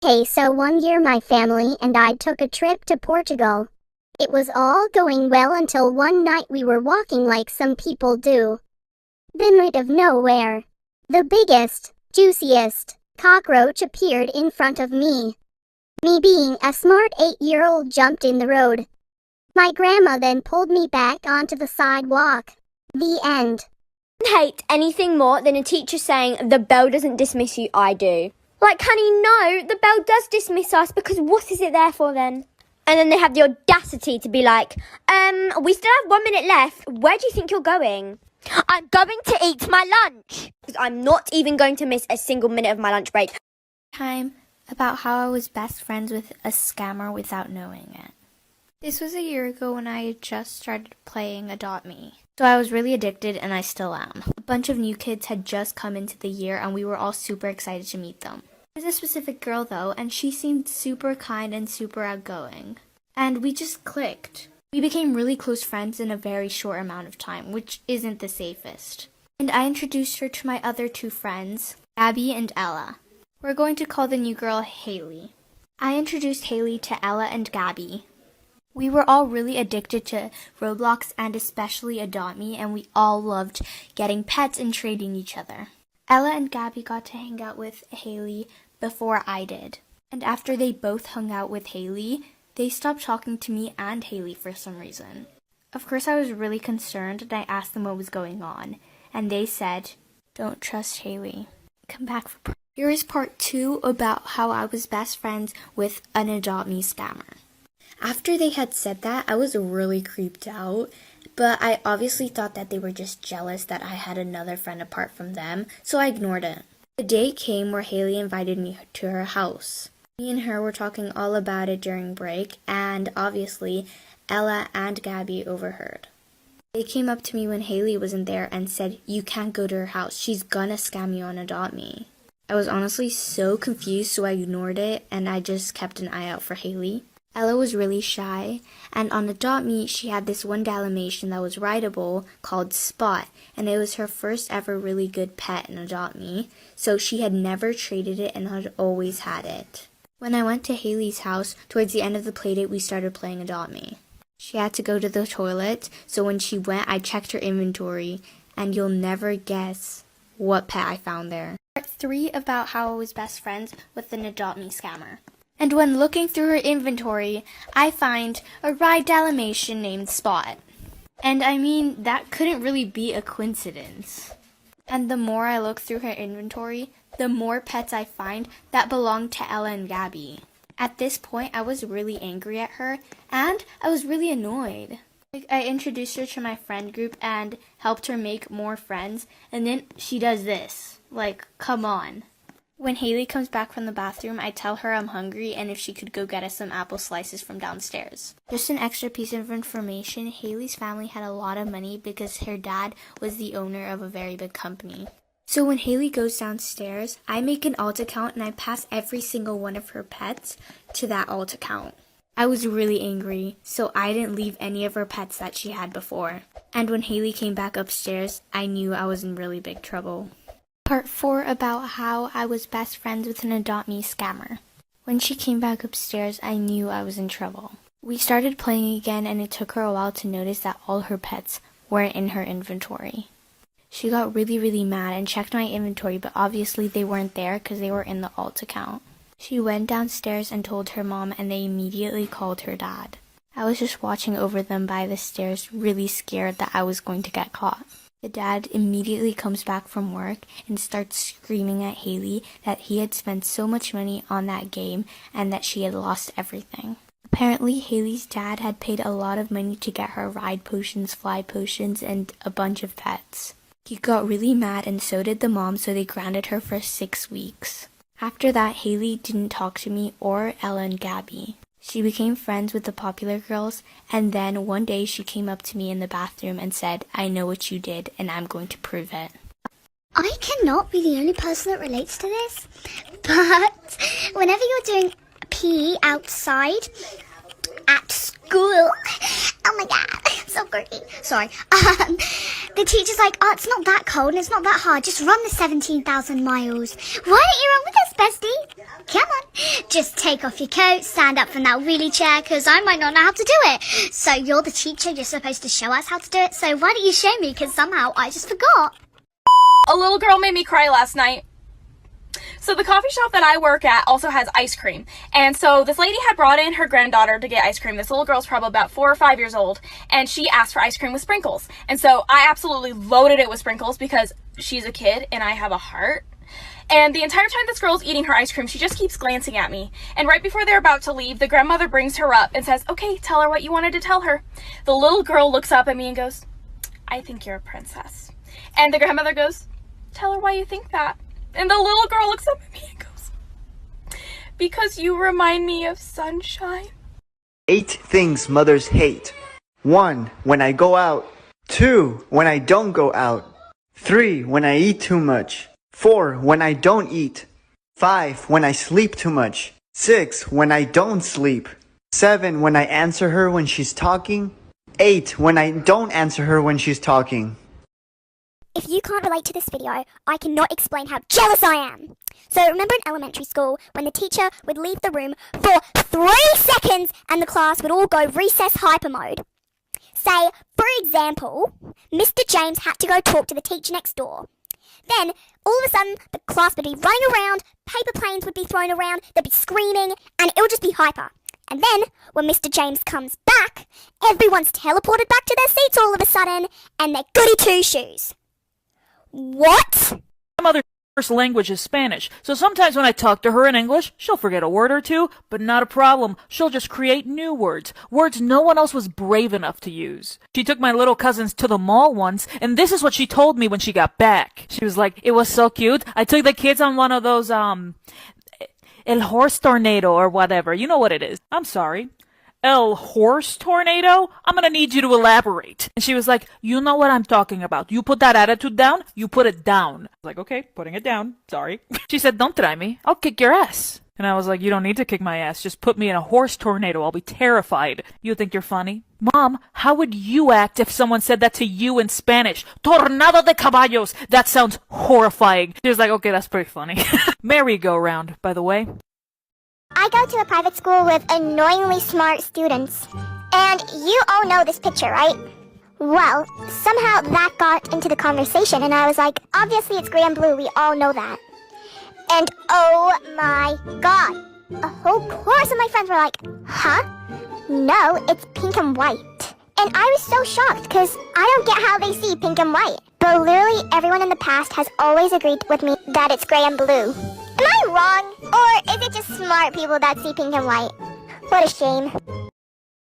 Hey, so one year my family and I took a trip to Portugal. It was all going well until one night we were walking like some people do. Then out of nowhere, the biggest, juiciest cockroach appeared in front of me. Me being a smart 8-year-old jumped in the road. My grandma then pulled me back onto the sidewalk. The end. Hate anything more than a teacher saying, the bell doesn't dismiss you, I do. Like, honey, no, the bell does dismiss us because what is it there for then? And then they have the audacity to be like, we still have 1 minute left. Where do you think you're going? I'm going to eat my lunch. Because I'm not even going to miss a single minute of my lunch break. Time about how I was best friends with a scammer without knowing it. This was a year ago when I had just started playing Adopt Me. So I was really addicted, and I still am. A bunch of new kids had just come into the year, and we were all super excited to meet them. There's a specific girl though, and she seemed super kind and super outgoing. And we just clicked. We became really close friends in a very short amount of time, which isn't the safest. And I introduced her to my other two friends, Abby and Ella. We're going to call the new girl Haley. I introduced Haley to Ella and Gabby. We were all really addicted to Roblox and especially Adopt Me, and we all loved getting pets and trading each other. Ella and Gabby got to hang out with Haley before I did. And after they both hung out with Haley, they stopped talking to me and Haley for some reason. Of course, I was really concerned, and I asked them what was going on. And they said, "Don't trust Haley. Come back for part." Here is part 2 about how I was best friends with an Adopt Me scammer. After they had said that, I was really creeped out, but I obviously thought that they were just jealous that I had another friend apart from them, so I ignored it. The day came where Haley invited me to her house. Me and her were talking all about it during break, and obviously, Ella and Gabby overheard. They came up to me when Haley wasn't there and said, "You can't go to her house. She's gonna scam you on Adopt Me." I was honestly so confused, so I ignored it, and I just kept an eye out for Haley. Ella was really shy, and on Adopt Me, she had this one Dalmatian that was rideable called Spot, and it was her first ever really good pet in Adopt Me, so she had never traded it and had always had it. When I went to Haley's house, towards the end of the playdate, we started playing Adopt Me. She had to go to the toilet, so when she went, I checked her inventory, and you'll never guess what pet I found there. Part 3 about how I was best friends with an Adopt Me scammer. And when looking through her inventory, I find a ride Dalmatian named Spot. And I mean, that couldn't really be a coincidence. And the more I look through her inventory, the more pets I find that belong to Ella and Gabby. At this point, I was really angry at her, and I was really annoyed. I introduced her to my friend group and helped her make more friends, and then she does this. Come on. When Haley comes back from the bathroom, I tell her I'm hungry and if she could go get us some apple slices from downstairs. Just an extra piece of information, Haley's family had a lot of money because her dad was the owner of a very big company. So when Haley goes downstairs, I make an alt account and I pass every single one of her pets to that alt account. I was really angry, so I didn't leave any of her pets that she had before. And when Haley came back upstairs, I knew I was in really big trouble. Part 4 about how I was best friends with an Adopt Me scammer. When she came back upstairs, I knew I was in trouble. We started playing again, and it took her a while to notice that all her pets weren't in her inventory. She got really mad and checked my inventory, but obviously they weren't there because they were in the alt account. She went downstairs and told her mom, and they immediately called her dad. I was just watching over them by the stairs, really scared that I was going to get caught. The dad immediately comes back from work and starts screaming at Haley that he had spent so much money on that game and that she had lost everything. Apparently, Haley's dad had paid a lot of money to get her ride potions, fly potions, and a bunch of pets. He got really mad and so did the mom, so they grounded her for 6 weeks. After that, Haley didn't talk to me or Ella and Gabby. She became friends with the popular girls, and then one day she came up to me in the bathroom and said, "I know what you did, and I'm going to prove it." I cannot be the only person that relates to this, but whenever you're doing PE outside at school, oh my god, so great. Sorry. The teacher's like, oh, it's not that cold and it's not that hard. Just run the 17,000 miles. Why don't you run with us, bestie? Come on. Just take off your coat, stand up from that wheelie chair, because I might not know how to do it. So you're the teacher, you're supposed to show us how to do it. So why don't you show me, because somehow I just forgot. A little girl made me cry last night. So the coffee shop that I work at also has ice cream. And so this lady had brought in her granddaughter to get ice cream. This little girl's probably about 4 or 5 years old. And she asked for ice cream with sprinkles. And so I absolutely loaded it with sprinkles because she's a kid and I have a heart. And the entire time this girl's eating her ice cream, she just keeps glancing at me. And right before they're about to leave, the grandmother brings her up and says, okay, tell her what you wanted to tell her. The little girl looks up at me and goes, I think you're a princess. And the grandmother goes, tell her why you think that. And the little girl looks up at me and goes, because you remind me of sunshine. 8 things mothers hate. 1. When I go out. 2. When I don't go out. 3. When I eat too much. 4. When I don't eat. 5. When I sleep too much. 6. When I don't sleep. 7. When I answer her when she's talking. 8. When I don't answer her when she's talking. If you can't relate to this video, I cannot explain how jealous I am. So remember in elementary school when the teacher would leave the room for 3 seconds and the class would all go recess hyper mode? Say, for example, Mr. James had to go talk to the teacher next door. Then, all of a sudden, the class would be running around, paper planes would be thrown around, they'd be screaming, and it would just be hyper. And then, when Mr. James comes back, everyone's teleported back to their seats all of a sudden, and they're goody two-shoes. What? My mother's first language is Spanish, so sometimes when I talk to her in English, she'll forget a word or two, but not a problem. She'll just create new words, words no one else was brave enough to use. She took my little cousins to the mall once, and this is what she told me when she got back. She was like, it was so cute. I took the kids on one of those, El Horse Tornado or whatever. You know what it is. I'm sorry. El Horse Tornado? I'm gonna need you to elaborate. And she was like, you know what I'm talking about. You put that attitude down, you put it down. I was like, okay, putting it down. Sorry. She said, don't try me. I'll kick your ass. And I was like, you don't need to kick my ass. Just put me in a horse tornado. I'll be terrified. You think you're funny? Mom, how would you act if someone said that to you in Spanish? Tornado de caballos. That sounds horrifying. She was like, okay, that's pretty funny. Merry-go-round, by the way. I go to a private school with annoyingly smart students. And you all know this picture, right? Well, somehow that got into the conversation and I was like, obviously it's gray and blue, we all know that. And oh my god, a whole chorus of my friends were like, huh? No, it's pink and white. And I was so shocked because I don't get how they see pink and white. But literally everyone in the past has always agreed with me that it's gray and blue. Am I wrong? Or is it just smart people that see pink and white? What a shame.